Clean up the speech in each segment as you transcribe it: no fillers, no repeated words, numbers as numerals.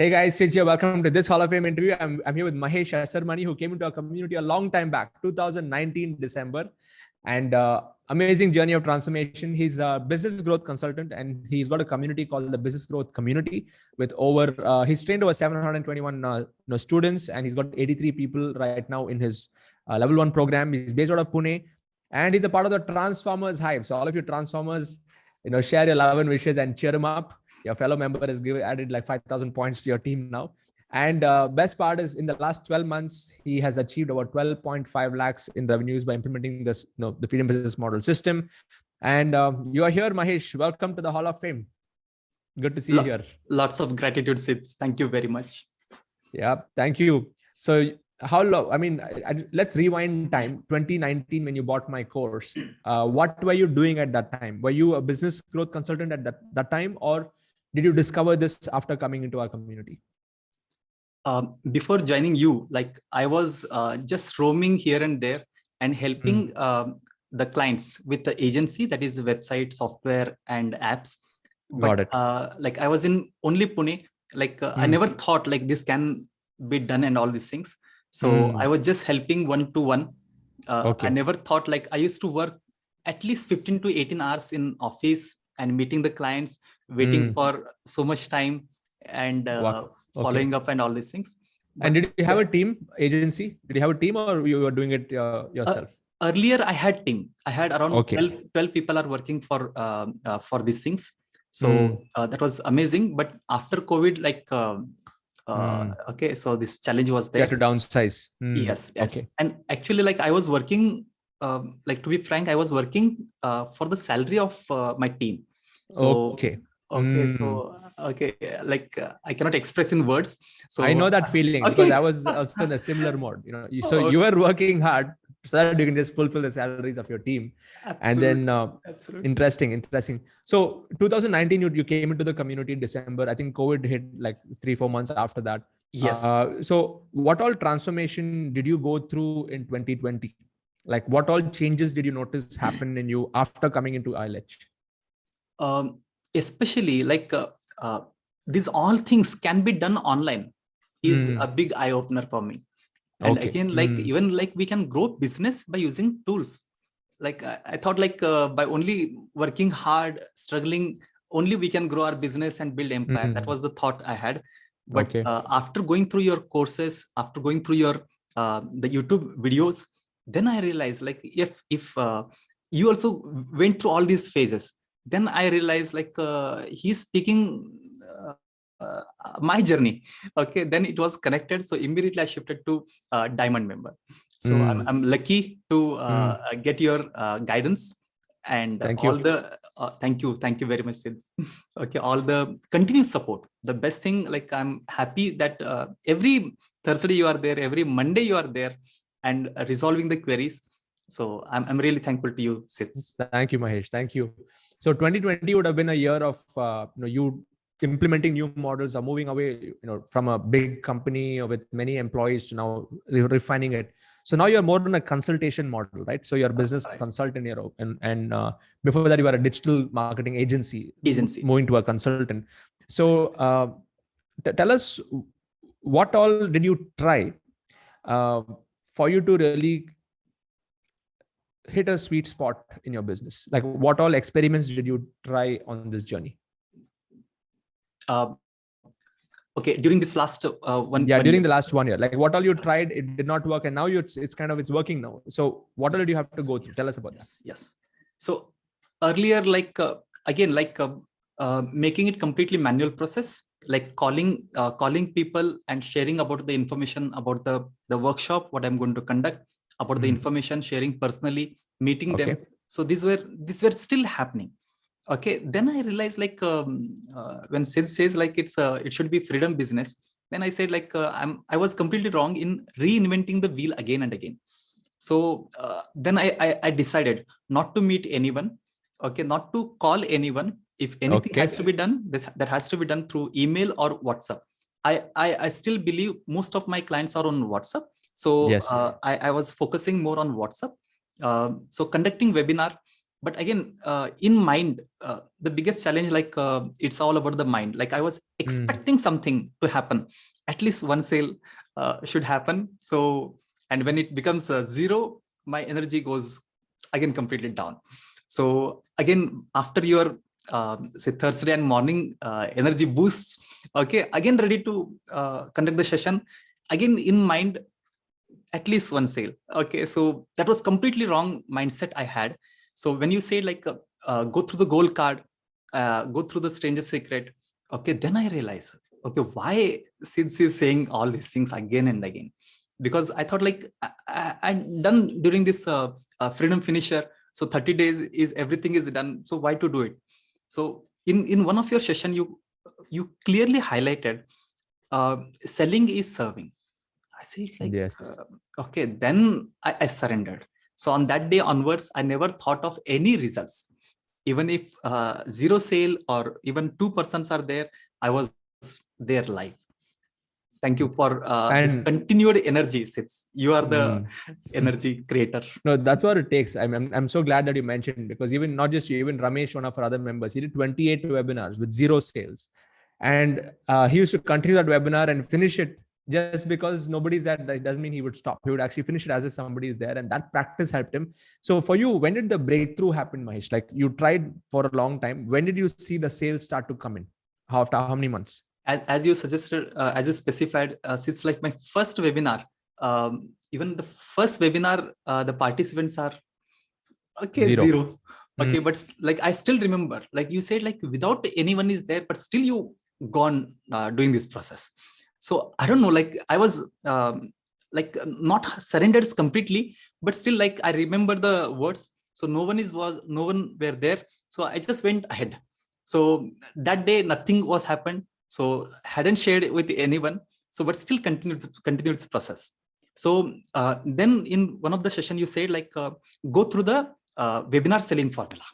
Hey guys, Sidz here. Welcome to this Hall of Fame interview. I'm here with Mahesh Hasarmani, who came into our community a long time back, 2019 December, and amazing journey of transformation. He's a business growth consultant, and he's got a community called the Business Growth Community with he's trained over 721 students, and he's got 83 people right now in his level 1 program. He's based out of Pune, and he's a part of the Transformers Hive. So all of you Transformers, share your love and wishes and cheer him up. Your fellow member has added like 5,000 points to your team now. And best part is in the last 12 months, he has achieved over 12.5 lakhs in revenues by implementing this, the Freedom Business Model system. And you are here, Mahesh. Welcome to the Hall of Fame. Good to see you here. Lots of gratitude, Sidz. Thank you very much. Yeah, thank you. So how long, let's rewind time, 2019, when you bought my course. What were you doing at that time? Were you a business growth consultant at that time, or did you discover this after coming into our community? Before joining you, I was just roaming here and there and helping the clients with the agency, that is website, software, and apps. But I was in only Pune. I never thought this can be done and all these things. So I was just helping one-to-one. I never thought, I used to work at least 15 to 18 hours in office and meeting the clients, waiting for so much time and following up and all these things. But, and did you have a team agency? Did you have a team, or you were doing it yourself? Earlier, I had team. I had around 12 people are working for these things. So that was amazing. But after COVID, so this challenge was there. You had to downsize. Yes. And actually, I was working, to be frank, I was working for the salary of my team. So, I cannot express in words. So I know that feeling because I was also in a similar mode. So you were working hard so that you can just fulfill the salaries of your team. Absolutely. And then interesting. So 2019, you came into the community in December. I think COVID hit 3-4 months after that. Yes. So what all transformation did you go through in 2020? What all changes did you notice happen in you after coming into ILH? Especially these all things can be done online is a big eye opener for me. And again, even we can grow business by using tools. I thought by only working hard, struggling, only we can grow our business and build empire. That was the thought I had. But after going through your courses, after going through your the YouTube videos, then I realized if you also went through all these phases, then I realized he's speaking my journey. Then it was connected. So immediately I shifted to Diamond member. So I'm lucky to get your guidance and thank you very much, Sidh. All the continuous support. The best thing, I'm happy that every Thursday you are there, every Monday you are there and resolving the queries. So I'm really thankful to you, Sidz. Thank you, Mahesh. Thank you. So 2020 would have been a year of you implementing new models, or moving away from a big company with many employees to now refining it. So now you're more on a consultation model, right? So you're a business consultant here, and before that you were a digital marketing agency moving to a consultant. So tell us, what all did you try for you to really hit a sweet spot in your business? What all experiments did you try on this journey? During this last during the last 1 year, what all you tried, it did not work, and now it's working now. So what all did you have to go through? Tell us about that. Yes. So earlier, making it completely manual process, calling people and sharing about the information about the workshop, what I'm going to conduct, about the information, sharing personally, meeting them. So these were still happening. Then I realized when Sidz says it should be freedom business, then I said I was completely wrong in reinventing the wheel again and again. So then I decided not to meet anyone, not to call anyone. If anything has to be done, that has to be done through email or WhatsApp. I still believe most of my clients are on WhatsApp. So I was focusing more on WhatsApp. So conducting webinar, But again, in mind, the biggest challenge, like it's all about the mind. Like I was expecting something to happen, at least one sale should happen. So, and when it becomes zero, my energy goes again completely down. So again, after your say Thursday and morning energy boosts, okay, again ready to conduct the session, again in mind, at least one sale. Okay, so that was completely wrong mindset I had. So when you say like go through the gold card, go through the stranger secret, okay, then I realize, okay, why Sidz is saying all these things again and again. Because I thought like I'd done during this freedom finisher, so 30 days is everything is done, so why to do it? So in one of your session, you clearly highlighted selling is serving. I see like, Yes. okay, then I surrendered. So on that day onwards, I never thought of any results. Even if zero sale or even 2% are there, I was there live. Thank you for this continued energy, Sidz. You are the energy creator. No, that's what it takes. I'm so glad that you mentioned, because even not just you, even Ramesh, one of our other members, he did 28 webinars with zero sales. And he used to continue that webinar and finish it. Just because nobody's there, that doesn't mean he would stop. He would actually finish it as if somebody is there, and that practice helped him. So for you, when did the breakthrough happen, Mahesh? Like you tried for a long time. When did you see the sales start to come in? After how many months? As you suggested, as you specified, it's like my first webinar. Even the first webinar, the participants are okay, zero. Okay, but like I still remember, like you said, like without anyone is there, but still you gone doing this process. So I don't know, like I was like not surrendered completely, but still like I remember the words. So no one were there. So I just went ahead. So that day nothing was happened. So hadn't shared it with anyone. So but still continued the process. So then in one of the session you said like go through the webinar selling formula.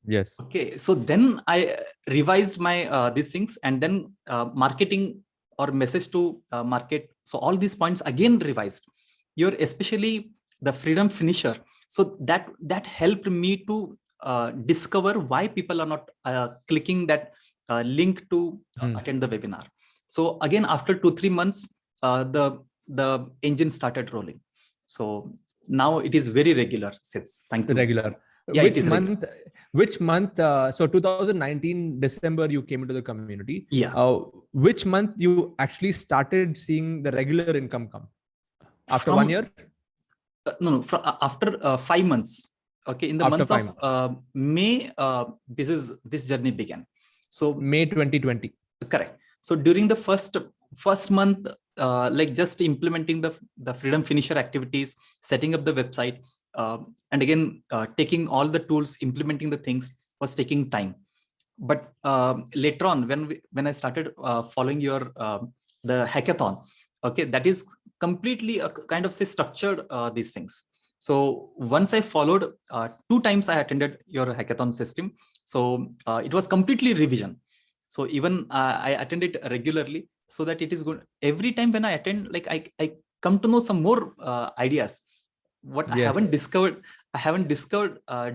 Yes. Okay. So then I revised my these things, and then marketing or message to market. So all these points again revised. You're especially the freedom finisher. So that helped me to discover why people are not clicking that link to attend the webinar. So again, after 2-3 months, the engine started rolling. So now it is very regular. Sidz. Thank you. Regular. Yeah, Which month? So 2019 December, you came into the community. Yeah. Which month you actually started seeing the regular income come? After 1 year? No. After 5 months. Okay, in the month of May, this journey began. So May 2020. Correct. So during the first month, like just implementing the freedom finisher activities, setting up the website, and again taking all the tools, implementing the things was taking time. But later on, when I started following your the hackathon, okay, that is completely a kind of say structured these things. So once I followed 2 times, I attended your hackathon system. So it was completely revision. So even I attend it regularly, so that it is good. Every time when I attend, like I come to know some more ideas. What I haven't discovered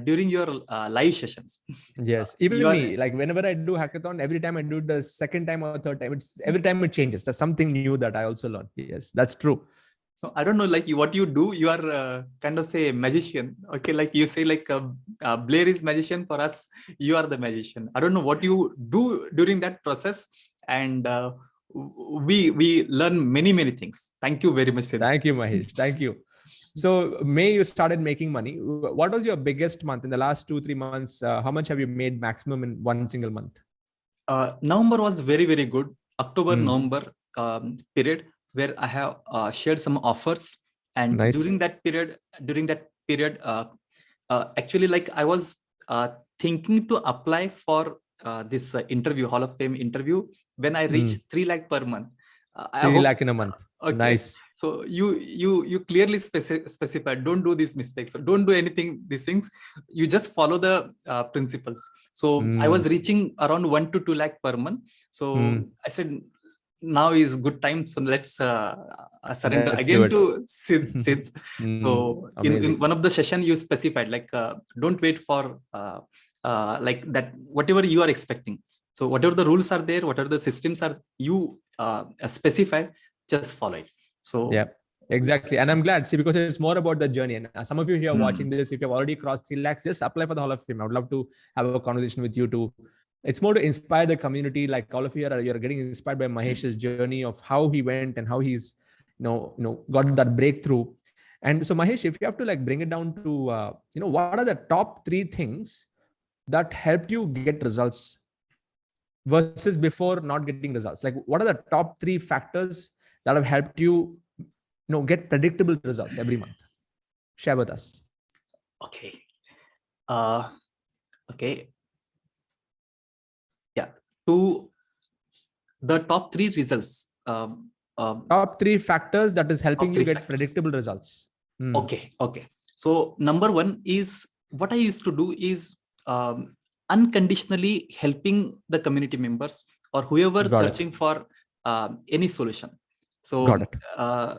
during your live sessions. Yes, even me, like whenever I do hackathon, every time I do it the second time or third time, every time it changes. There's something new that I also learn. Yes, that's true. I don't know, like what you do. You are kind of say magician. Okay, like you say, like Blair is magician. For us, you are the magician. I don't know what you do during that process, and we learn many things. Thank you very much, Sidz. Thank you, Mahesh. Thank you. So May, you started making money. What was your biggest month in the last 2-3 months? How much have you made maximum in one single month? November was very good. October, November period, where I have shared some offers, and during that period, actually, like I was thinking to apply for this interview, Hall of Fame interview, when I reached 3 lakh per month. 3 lakh in a month. Okay. Nice. So you clearly specified, don't do these mistakes, so don't do anything, these things. You just follow the principles. So I was reaching around 1 to 2 lakh per month. So I said, now is good time. So let's surrender Let's do again it. to Sidz. So in Amazing. one of the session you specified like don't wait for like that whatever you are expecting. So whatever the rules are there, whatever the systems are you specified, just follow it. So yeah, exactly. And I'm glad, see, because it's more about the journey. And some of you here watching this, if you've already crossed 3 lakhs, just apply for the Hall of Fame. I would love to have a conversation with you too. It's more to inspire the community. Like all of you are, you're getting inspired by Mahesh's journey of how he went and how he's, got that breakthrough. And so Mahesh, if you have to like bring it down to, what are the top 3 things that helped you get results versus before not getting results? Like what are the top 3 factors that have helped you, get predictable results every month? Share with us. Okay. Okay. Yeah. To the top 3 results. Top 3 factors that is helping you get predictable results. Okay. Okay. So number 1 is what I used to do is unconditionally helping the community members or whoever searching for any solution. So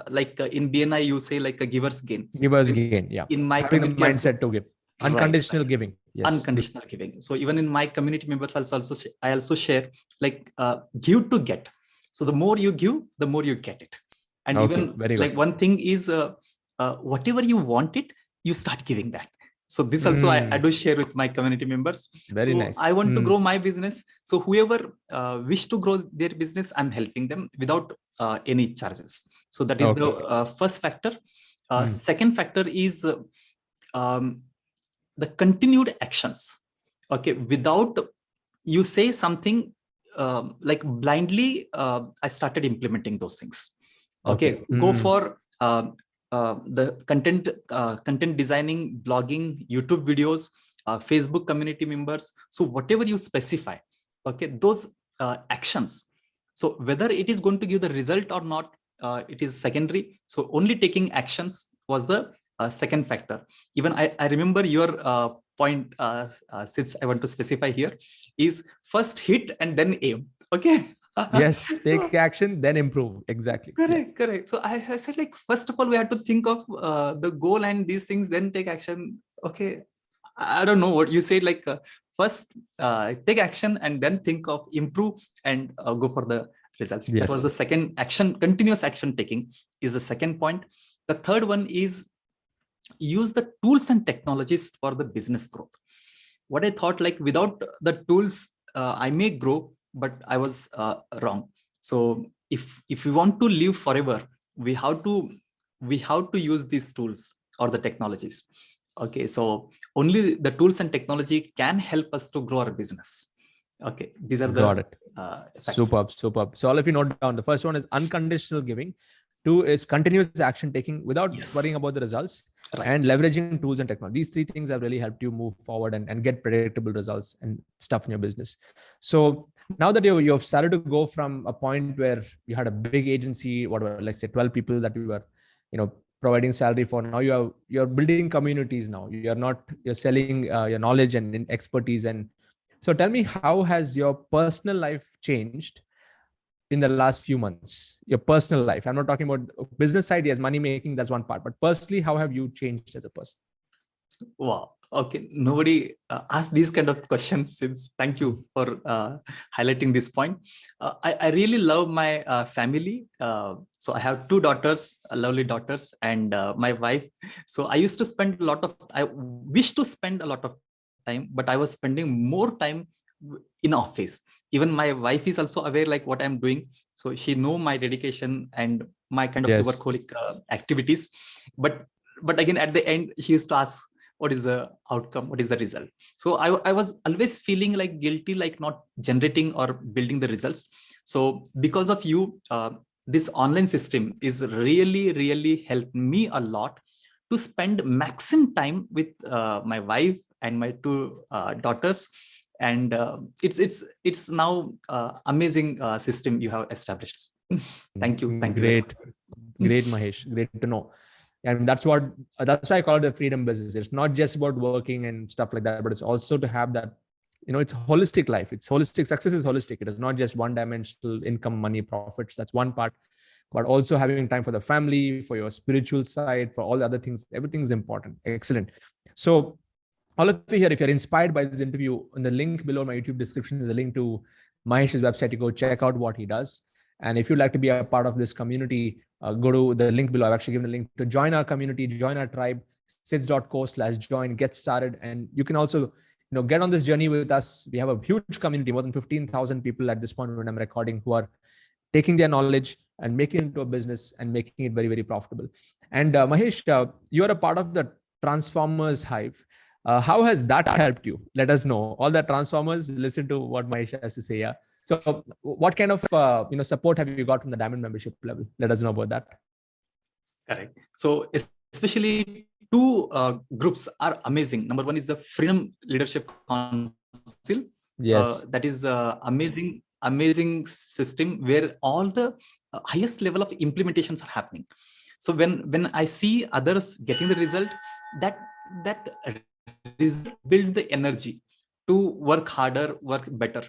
like in BNI, you say like a giver's gain. Giver's gain. Yeah. In my having the mindset to give. Unconditional giving. Yes. Unconditional giving. So even in my community members, I also share like give to get. So the more you give, the more you get it. And even like one thing is whatever you want it, you start giving that. So this also I do share with my community members. Very nice. I want to grow my business. So whoever wish to grow their business, I'm helping them without any charges. So that is the first factor. Second factor is the continued actions. Okay, without you say something like blindly, I started implementing those things. Okay, go for the content designing, blogging, YouTube videos, Facebook community members. So whatever you specify, okay, those actions. So whether it is going to give the result or not, it is secondary. So only taking actions was the second factor. Even I remember your point, since I want to specify here, is first hit and then aim. Okay. Yes, take action, then improve. Exactly. Correct. So I said like, first of all, we had to think of the goal and these things, then take action. Okay. I don't know what you said, like first take action and then think of improve and go for the results. That was the second action. Continuous action taking is the second point. The third one is use the tools and technologies for the business growth. What I thought, like without the tools, I may grow, but I was wrong. So if we want to live forever, we have to use these tools or the technologies. Okay, so only the tools and technology can help us to grow our business. Okay, these are the superb. So all of you note down. The first one is unconditional giving. 2 is continuous action taking without worrying about the results, and leveraging tools and technology. These 3 things have really helped you move forward and get predictable results and stuff in your business. So now that you've started to go from a point where you had a big agency, whatever, let's say 12 people that you were, providing salary for. Now you're building communities. Now you're selling your knowledge and expertise. And so tell me, how has your personal life changed in the last few months? Your personal life. I'm not talking about business side. Yes, money making, that's one part. But personally, how have you changed as a person? Wow. Okay. Nobody asked these kind of questions. Since thank you for highlighting this point. I really love my family. So I have 2 daughters, lovely daughters, and my wife. So I used to spend I wish to spend a lot of time, but I was spending more time in office. Even my wife is also aware like what I'm doing. So she know my dedication and my kind of workaholic activities. But again, at the end, she used to ask, what is the outcome? What is the result? So I was always feeling like guilty, like not generating or building the results. So because of you, this online system is really, really helped me a lot to spend maximum time with my wife and my 2 daughters. And it's now amazing system you have established. Thank you. Great, Mahesh. Great to know. And that's why I call it the freedom business. It's not just about working and stuff like that, but it's also to have that it's holistic life. It's holistic. Success is holistic. It is not just one dimensional income, money, profits. That's one part, but also having time for the family, for your spiritual side, for all the other things. Everything is important. Excellent. So all of you here, if you're inspired by this interview, in the link below my YouTube description is a link to Mahesh's website to go check out what he does. And if you'd like to be a part of this community, go to the link below. I've actually given a link to join our community, join our tribe, sidz.co/join, get started. And you can also, get on this journey with us. We have a huge community, more than 15,000 people at this point when I'm recording, who are taking their knowledge and making it into a business and making it very, very profitable. And Mahesh, you're a part of the Transformers Hive. How has that helped you? Let us know. All the Transformers, listen to what Mahesh has to say. Yeah. So what kind of support have you got from the Diamond membership level? Let us know about that. Correct. So especially two groups are amazing. Number one is the Freedom Leadership Council. Yes. That is amazing system where all the highest level of implementations are happening. So when I see others getting the result, that build the energy to work harder, work better.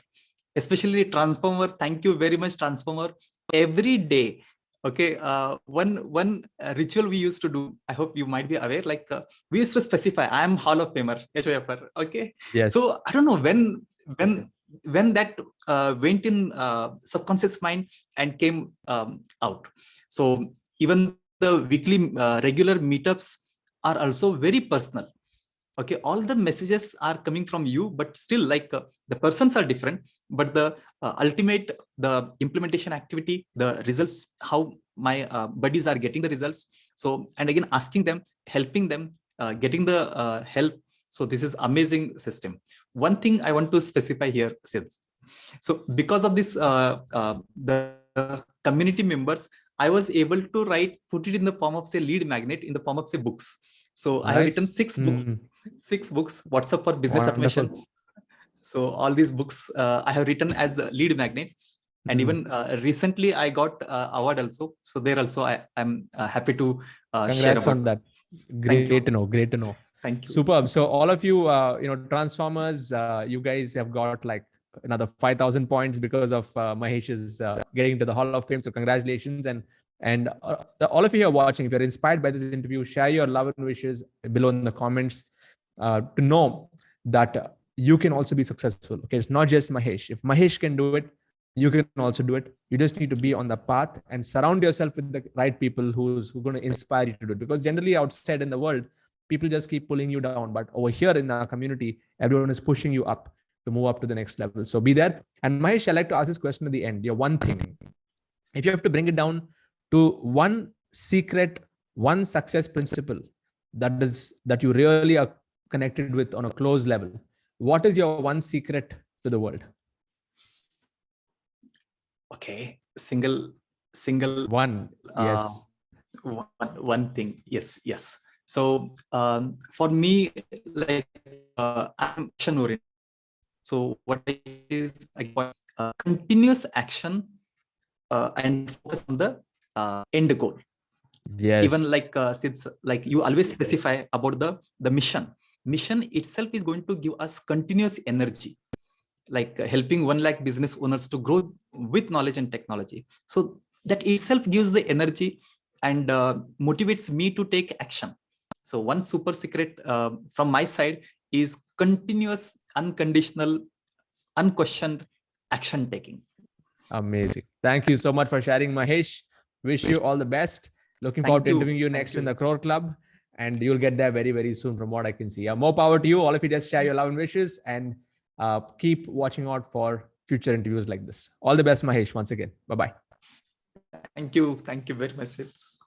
Especially Transformer. Thank you very much, Transformer. Every day, okay, one ritual we used to do, I hope you might be aware, like we used to specify, I am Hall of Famer, HOFR, okay? Yes. So I don't know when that went in subconscious mind and came out. So even the weekly regular meetups are also very personal. Okay, all the messages are coming from you, but still like the persons are different, but the ultimate, the implementation activity, the results, how my buddies are getting the results. So, and again, asking them, helping them, getting the help. So this is amazing system. One thing I want to specify here, Sidz. So because of this, the community members, I was able to put it in the form of say lead magnet, in the form of say books. So nice. I have written 6 books, WhatsApp for business automation. So all these books I have written as a lead magnet. And even recently I got award also. So there also I'm happy to share about on that. Great to know. Great to know. Thank you. Superb. So all of you, Transformers, you guys have got like another 5,000 points because of Mahesh's getting to the Hall of Fame. So congratulations. And all of you who are watching, if you're inspired by this interview, share your love and wishes below in the comments to know that you can also be successful. Okay, it's not just Mahesh. If Mahesh can do it, you can also do it. You just need to be on the path and surround yourself with the right people who are going to inspire you to do it. Because generally outside in the world, people just keep pulling you down. But over here in our community, everyone is pushing you up to move up to the next level. So be there. And Mahesh, I like to ask this question at the end. Your one thing, if you have to bring it down to one secret, one success principle that you really are connected with on a close level, what is your one secret to the world? Okay, single one. Yes. One thing. Yes. So for me, like I'm action oriented. So what is continuous action and focus on the end goal. Yes. Even like Sidz, like you always specify about the mission. Mission itself is going to give us continuous energy, like helping 1 lakh business owners to grow with knowledge and technology. So that itself gives the energy and motivates me to take action. So one super secret from my side is continuous, unconditional, unquestioned action taking. Amazing. Thank you so much for sharing, Mahesh. Wish you all the best. Looking forward to interviewing you next in the Crore Club. And you'll get there very, very soon from what I can see. More power to you. All of you just share your love and wishes and keep watching out for future interviews like this. All the best, Mahesh, once again. Bye-bye. Thank you. Thank you very much, Sidz.